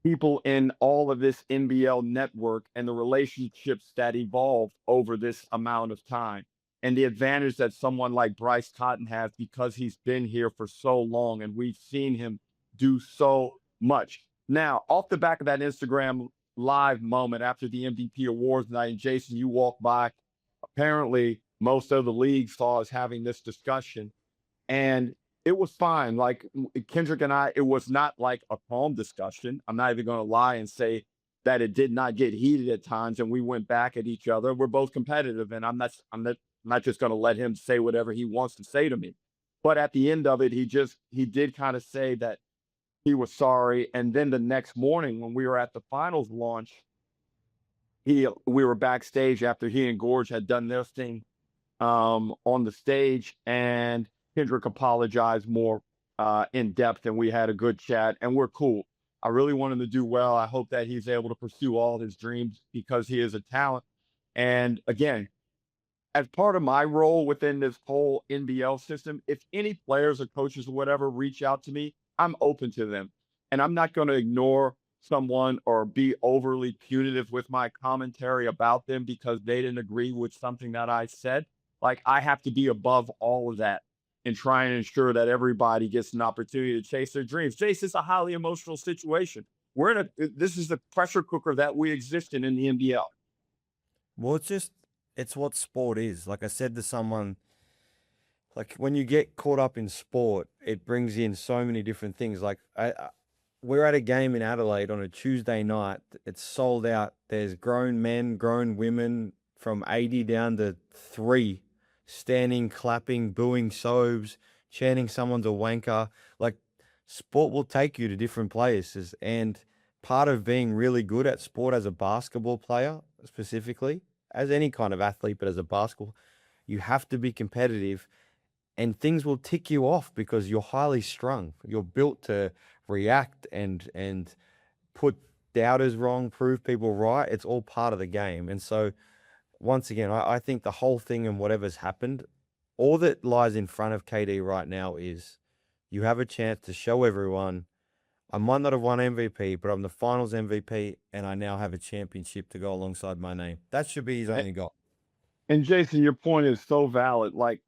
people in all of this NBL network and the relationships that evolved over this amount of time. And the advantage that someone like Bryce Cotton has because he's been here for so long and we've seen him do so much. Now, off the back of that Instagram live moment after the MVP awards night, and Jason, you walked by, apparently most of the league saw us having this discussion. And it was fine. Like Kendrick and I, it was not like a calm discussion. I'm not even going to lie and say that it did not get heated at times and we went back at each other. We're both competitive and I'm not just going to let him say whatever he wants to say to me. But at the end of it, he did kind of say that he was sorry. And then the next morning when we were at the finals launch, we were backstage after he and Gorge had done their thing on the stage, and Kendrick apologized more in depth, and we had a good chat, and we're cool. I really want him to do well. I hope that he's able to pursue all his dreams because he is a talent. And again, as part of my role within this whole NBL system, if any players or coaches or whatever reach out to me, I'm open to them. And I'm not going to ignore someone or be overly punitive with my commentary about them because they didn't agree with something that I said. Like, I have to be above all of that and try and ensure that everybody gets an opportunity to chase their dreams. Jase, it's a highly emotional situation. This is the pressure cooker that we exist in the NBL. Well, it's what sport is. Like I said to someone, like when you get caught up in sport, it brings in so many different things. Like we're at a game in Adelaide on a Tuesday night. It's sold out. There's grown men, grown women from 80 down to 3 standing, clapping, booing Sobes, chanting someone's a wanker. Like sport will take you to different places. And part of being really good at sport as a basketball player, specifically, as any kind of athlete, but as a basketball, you have to be competitive and things will tick you off because you're highly strung. You're built to react and put doubters wrong, prove people right. It's all part of the game. And so once again, I think the whole thing and whatever's happened, all that lies in front of KD right now is you have a chance to show everyone, I might not have won MVP, but I'm the finals MVP, and I now have a championship to go alongside my name. That should be his only goal. And Jason, your point is so valid. Like,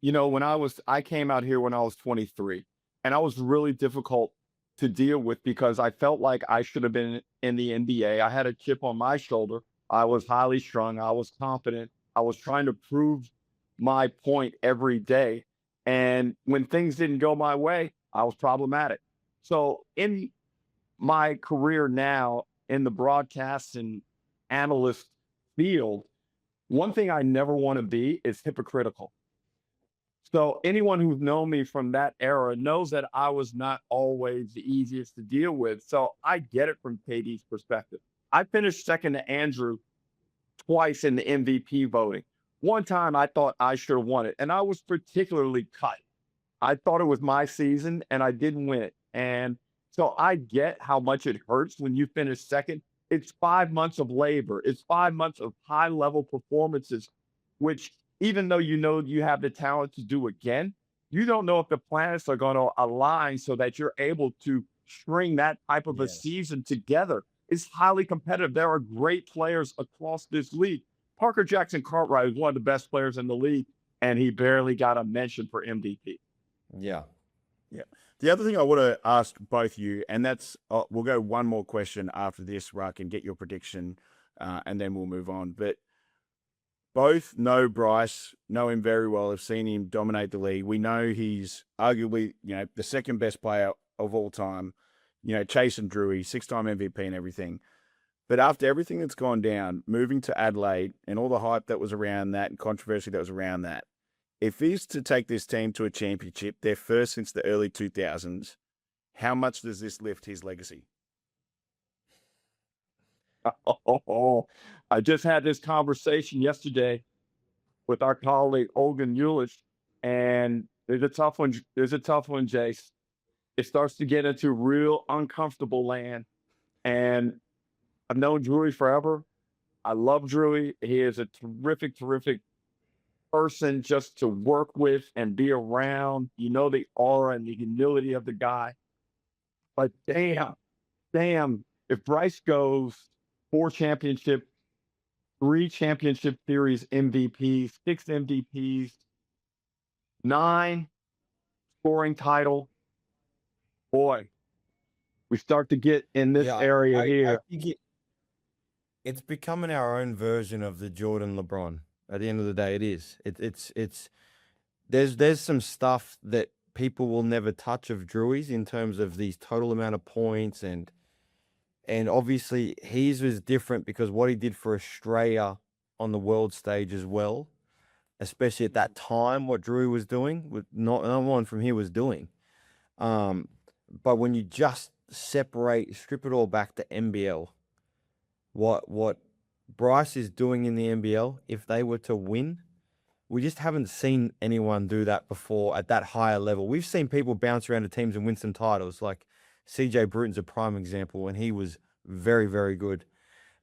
when I came out here when I was 23, and I was really difficult to deal with because I felt like I should have been in the NBA. I had a chip on my shoulder. I was highly strung. I was confident. I was trying to prove my point every day. And when things didn't go my way, I was problematic. So in my career now in the broadcast and analyst field, one thing I never want to be is hypocritical. So anyone who's known me from that era knows that I was not always the easiest to deal with. So I get it from KD's perspective. I finished second to Andrew twice in the MVP voting. One time I thought I should have won it, and I was particularly cut. I thought it was my season, and I didn't win it. And so I get how much it hurts when you finish second. it's 5 months of labor. It's 5 months of high level performances, which even though you know you have the talent to do again, you don't know if the planets are going to align so that you're able to string that type of a Yes. season together. It's highly competitive. There are great players across this league. Parker Jackson Cartwright is one of the best players in the league, and he barely got a mention for MVP. Yeah. Yeah. The other thing I want to ask both you, and that's we'll go one more question after this, Ruck, and get your prediction, and then we'll move on. But both know Bryce, know him very well, have seen him dominate the league. We know he's arguably, the second best player of all time, chasing Drewy, 6-time MVP and everything. But after everything that's gone down, moving to Adelaide and all the hype that was around that and controversy that was around that, if he's to take this team to a championship, their first since the early 2000s, how much does this lift his legacy? Oh, I just had this conversation yesterday with our colleague Olgan Eulich, and there's a tough one. There's a tough one, Jase. It starts to get into real uncomfortable land. And I've known Drewy forever. I love Drewy. He is a terrific, terrific person just to work with and be around. You know the aura and the humility of the guy. But damn, if Bryce goes 4 championship, 3 championship series MVPs, 6 MVPs, 9 scoring title, boy, we start to get in this area I here. think it's becoming our own version of the Jordan LeBron. At the end of the day, it is. It's there's some stuff that people will never touch of Drewy's in terms of the total amount of points and obviously his was different because what he did for Australia on the world stage as well, especially at that time, what Drewy was doing, no one from here was doing. But when you just strip it all back to NBL, what Bryce is doing in the NBL, if they were to win, we just haven't seen anyone do that before at that higher level. We've seen people bounce around to teams and win some titles, like CJ Bruton's a prime example, and he was very, very good.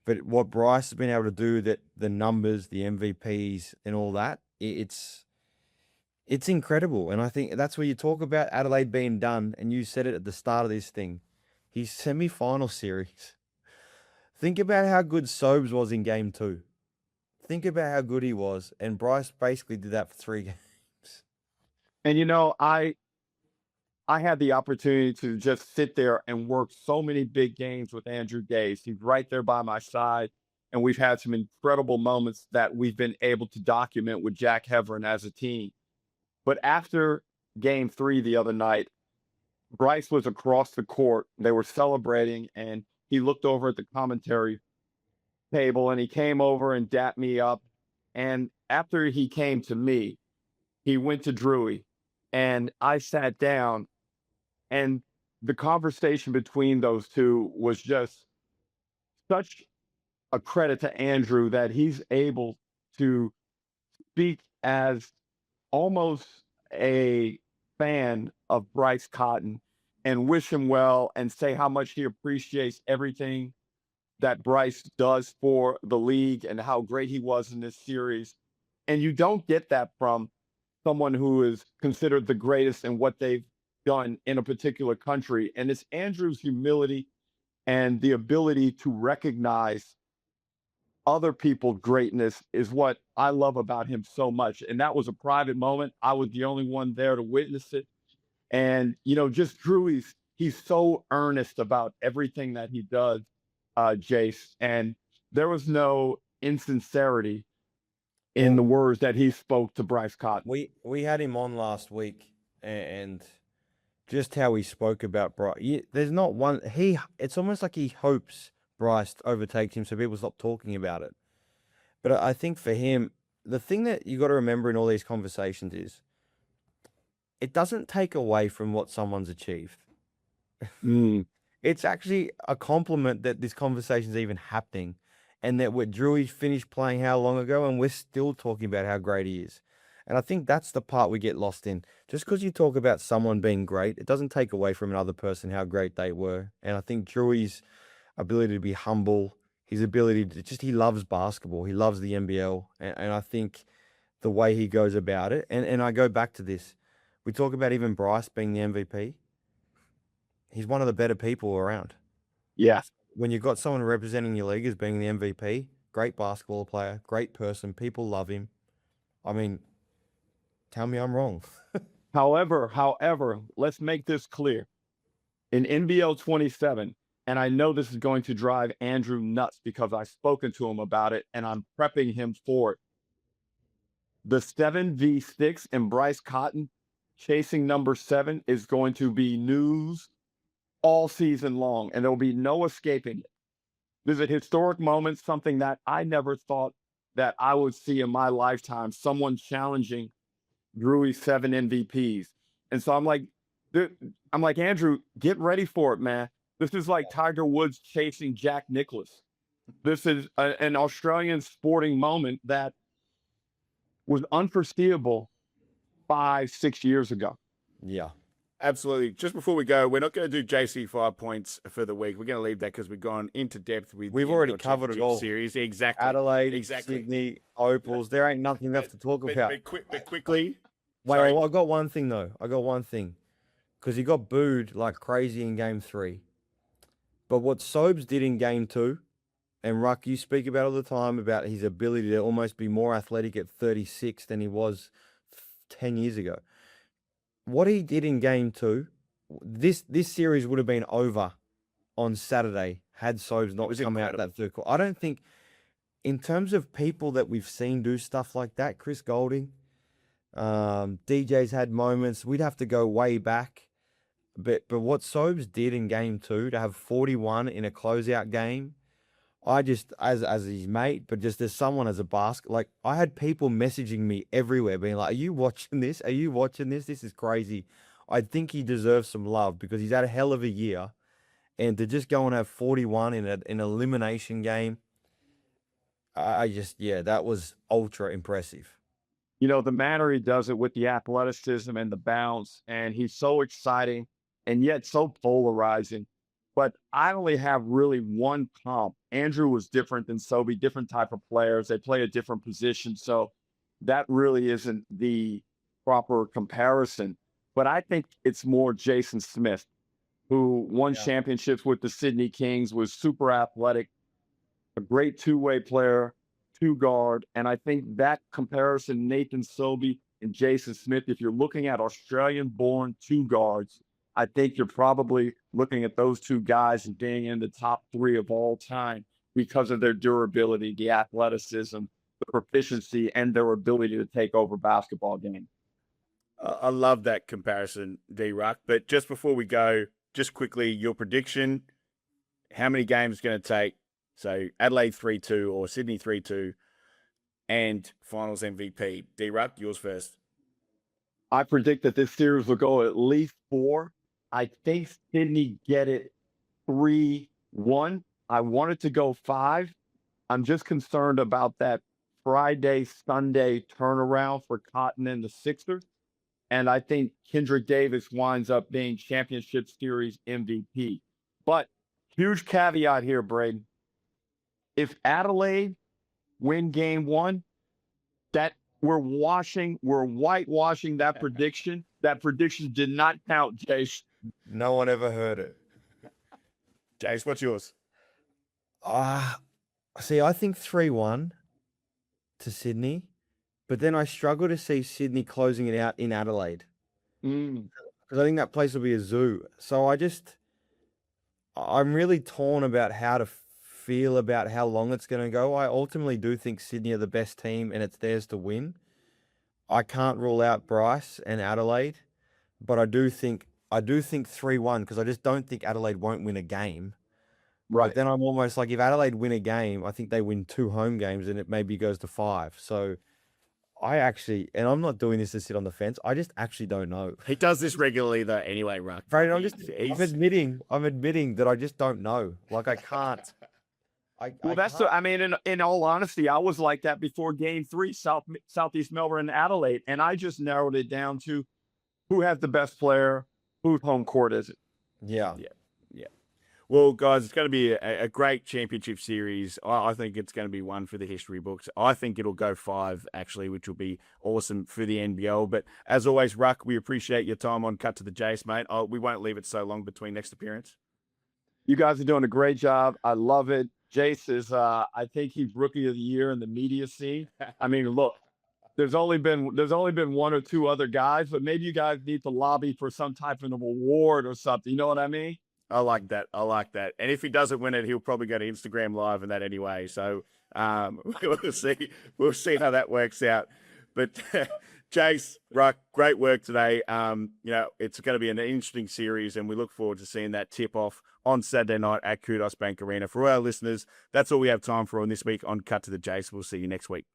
But what Bryce has been able to do, that the numbers, the MVPs, and all that, it's incredible. And I think that's where you talk about Adelaide being done, and you said it at the start of this thing. His semi-final series. Think about how good Sobes was in game 2. Think about how good he was, and Bryce basically did that for 3 games. And I had the opportunity to just sit there and work so many big games with Andrew Jase. He's right there by my side, and we've had some incredible moments that we've been able to document with Jack Heverin as a team. But after game 3 the other night, Bryce was across the court. They were celebrating, and he looked over at the commentary table, and he came over and dapped me up. And after he came to me, he went to Drewy, and I sat down, and the conversation between those two was just such a credit to Andrew that he's able to speak as almost a fan of Bryce Cotton and wish him well and say how much he appreciates everything that Bryce does for the league and how great he was in this series. And you don't get that from someone who is considered the greatest in what they've done in a particular country. And it's Andrew's humility and the ability to recognize other people's greatness is what I love about him so much. And that was a private moment. I was the only one there to witness it. And, just Drew, he's so earnest about everything that he does, Jase. And there was no insincerity in the words that he spoke to Bryce Cotton. We had him on last week, and just how he spoke about Bryce. There's not one. It's almost like he hopes Bryce overtakes him so people stop talking about it. But I think for him, the thing that you got to remember in all these conversations is it doesn't take away from what someone's achieved. It's actually a compliment that this conversation is even happening, and that Drewy finished playing how long ago, and we're still talking about how great he is. And I think that's the part we get lost in. Just because you talk about someone being great, it doesn't take away from another person how great they were. And I think Drewy's ability to be humble, his ability to just, he loves basketball. He loves the NBL. And I think the way he goes about it, and I go back to this. We talk about even Bryce being the MVP. He's one of the better people around. Yeah. When you've got someone representing your league as being the MVP, great basketball player, great person, people love him. I mean, tell me I'm wrong. However, let's make this clear. In NBL27, and I know this is going to drive Andrew nuts because I've spoken to him about it and I'm prepping him for it. The 7v6 and Bryce Cotton chasing number 7 is going to be news all season long, and there'll be no escaping it. This is a historic moment, something that I never thought that I would see in my lifetime, someone challenging Drew's 7 MVPs. And so I'm like, Andrew, get ready for it, man. This is like Tiger Woods chasing Jack Nicklaus. This is an Australian sporting moment that was unforeseeable 5-6 years ago. Yeah. Absolutely. Just before we go, we're not going to do JC 5 points for the week. We're going to leave that because we've gone into depth with. We've the already NBL covered it Championship all. Series, exactly. Adelaide, Exactly. Sydney, Opals. There ain't nothing left to talk about. But quickly. Wait, sorry. I got one thing though. I got one thing, because he got booed like crazy in Game 3. But what Sobes did in Game 2, and Ruck, you speak about all the time about his ability to almost be more athletic at 36 than he was 10 years ago. What he did in Game 2, this series would have been over on Saturday had Sobes not come out that third quarter. I don't think, in terms of people that we've seen do stuff like that, Chris Golding, DJ's had moments. We'd have to go way back. But what Sobes did in Game 2 to have 41 in a closeout game, I just, as his mate, but just as someone as a like, I had people messaging me everywhere being like, are you watching this? Are you watching this? This is crazy. I think he deserves some love because he's had a hell of a year. And to just go and have 41 in an elimination game, that was ultra impressive. You know, the manner he does it with the athleticism and the bounce, and he's so exciting and yet so polarizing. But I only have really one comp. Andrew was different than Sobey, different type of players. They play a different position. So that really isn't the proper comparison. But I think it's more Jason Smith, who won championships with the Sydney Kings, was super athletic, a great two-way player, two guard. And I think that comparison, Nathan Sobey and Jason Smith, if you're looking at Australian-born two guards, I think you're probably looking at those two guys and being in the top 3 of all time because of their durability, the athleticism, the proficiency, and their ability to take over basketball games. I love that comparison, D-Ruck. But just before we go, just quickly, your prediction, how many games is going to take? So Adelaide 3-2 or Sydney 3-2 and finals MVP. D-Ruck, yours first. I predict that this series will go at least 4. I think Sydney get it 3-1. I want it to go 5. I'm just concerned about that Friday, Sunday turnaround for Cotton and the Sixers. And I think Kendrick Davis winds up being championship series MVP. But huge caveat here, Braden. If Adelaide win game 1, that we're whitewashing that prediction. That prediction did not count, Jase. No one ever heard it. Jase, what's yours? See, I think 3-1 to Sydney, but then I struggle to see Sydney closing it out in Adelaide. Because I think that place will be a zoo. So I'm really torn about how to feel about how long it's going to go. I ultimately do think Sydney are the best team and it's theirs to win. I can't rule out Bryce and Adelaide, but I do think 3-1 because I just don't think Adelaide won't win a game. Right. But then I'm almost like, if Adelaide win a game, I think they win 2 home games and it maybe goes to 5. So and I'm not doing this to sit on the fence. I just actually don't know. He does this regularly though anyway, Ruck. Brayden, I'm admitting that I just don't know. Like I can't. In all honesty, I was like that before game 3, Southeast Melbourne and Adelaide. And I just narrowed it down to who has the best player, whose home court is it? Yeah. Well, guys, it's going to be a great championship series. I think it's going to be one for the history books. I think it'll go 5, actually, which will be awesome for the NBL. But as always, Ruck, we appreciate your time on Cut to the Jase, mate. We won't leave it so long between next appearance. You guys are doing a great job. I love it. Jase is, I think he's rookie of the year in the media scene. I mean, look, there's only been 1 or 2 other guys, but maybe you guys need to lobby for some type of award or something. You know what I mean? I like that. I like that. And if he doesn't win it, he'll probably go to Instagram Live and that anyway. So we'll see. We'll see how that works out. But Jase, Ruck, great work today. It's going to be an interesting series, and we look forward to seeing that tip off on Saturday night at Kudos Bank Arena. For our listeners, that's all we have time for on this week on Cut to the Jase. We'll see you next week.